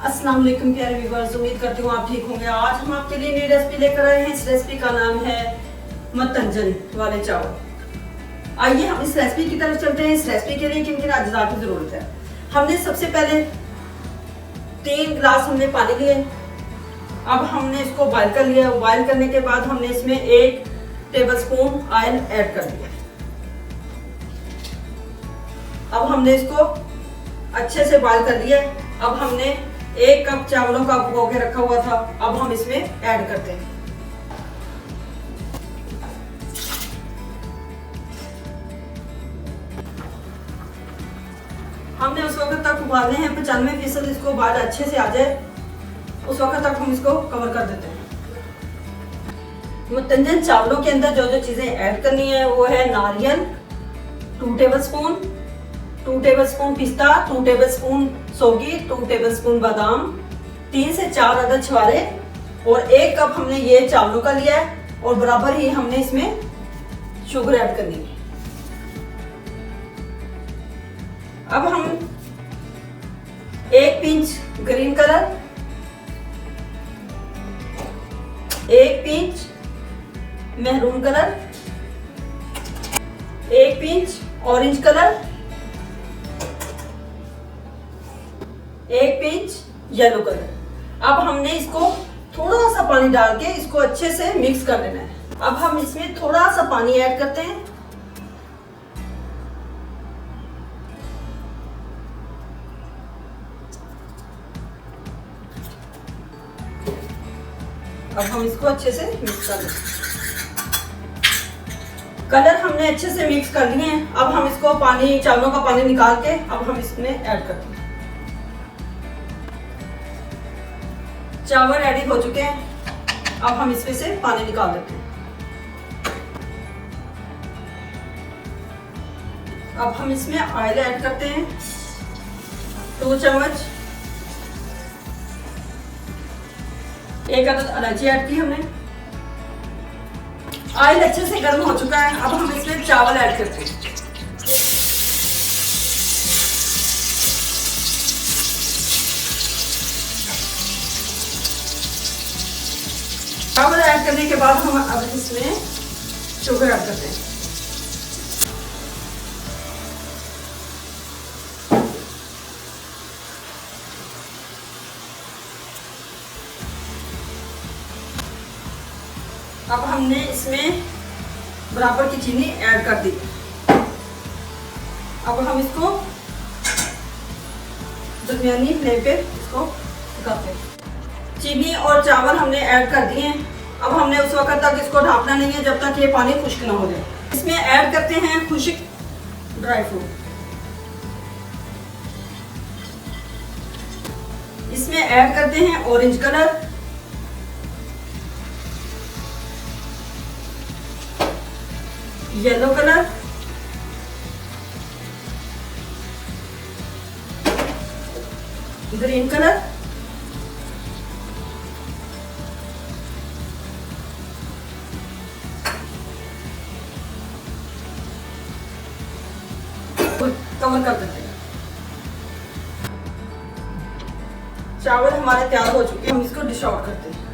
अस्सलाम वालेकुम प्यारे व्यूअर्स, उम्मीद करती हूँ आप ठीक होंगे। आज हम आपके लिए नई रेसिपी लेकर आए हैं। इस रेसिपी का नाम है मतंजन वाले चावल। आइए हम इस रेसिपी की तरफ चलते हैं। इस रेसिपी के लिए किन किन अज्जा की जरूरत है। हमने सबसे पहले 3 गिलास हमने पानी लिए। अब हमने इसको बॉयल कर लिया। बॉयल करने के बाद हमने इसमें 1 टेबलस्पून ऑयल ऐड कर दिया। अब हमने इसको अच्छे से बॉयल कर लिया। अब हमने 1 कप चावलों का भिगो के रखा हुआ था, अब हम इसमें ऐड करते हैं। हमने उस वक्त तक उबालने हैं 95%, इसको उबाल अच्छे से आ जाए उस वक्त तक हम इसको कवर कर देते हैं। मतंजन चावलों के अंदर जो जो चीजें ऐड करनी है वो है नारियल 2 टेबलस्पून, 2 टेबलस्पून पिस्ता, 2 टेबलस्पून सौगी, 2 टेबलस्पून बादाम, 3 से 4 अदद छुहारे और 1 कप हमने ये चावलों का लिया है और बराबर ही हमने इसमें शुगर ऐड करनी है। अब हम 1 pinch green colour, 1 pinch maroon colour, 1 pinch orange colour, 1 pinch yellow colour. अब हमने इसको थोड़ा सा पानी डाल के इसको अच्छे से मिक्स कर लेना है। अब हम इसमें थोड़ा सा पानी ऐड करते हैं। अब हम इसको अच्छे से मिक्स कर लेंगे। कलर हमने अच्छे से मिक्स कर लिए हैं। अब हम इसको पानी चावलों का पानी निकाल के अब हम इसमें ऐड करते हैं। चावल रेडी हो चुके हैं। अब हम इसमें से पानी निकाल देते हैं। अब हम इसमें ऑयल ऐड करते हैं 2 चम्मच, 1 अदद इलायची ऐड की हमने। ऑयल अच्छे से गर्म हो चुका है। अब हम इसमें चावल ऐड करते हैं। चावल ऐड करने के बाद हम अब इसमें शुगर ऐड करते हैं। अब हमने इसमें बराबर की चीनी ऐड कर दी। अब हम इसको दरमियानी फ्लेम पे इसको पकाते हैं। चीनी और चावल हमने ऐड कर दिए हैं। अब हमने उस वक्त तक इसको ढांपना नहीं है जब तक ये पानी खुश्क ना हो जाए। इसमें ऐड करते हैं खुश्क ड्राई फ्रूट। इसमें ऐड करते हैं orange colour, yellow colour, green colour, cover कर देते हैं। चावल हमारे तैयार हो चुके हैं। हम इसको डिश आउट करते हैं।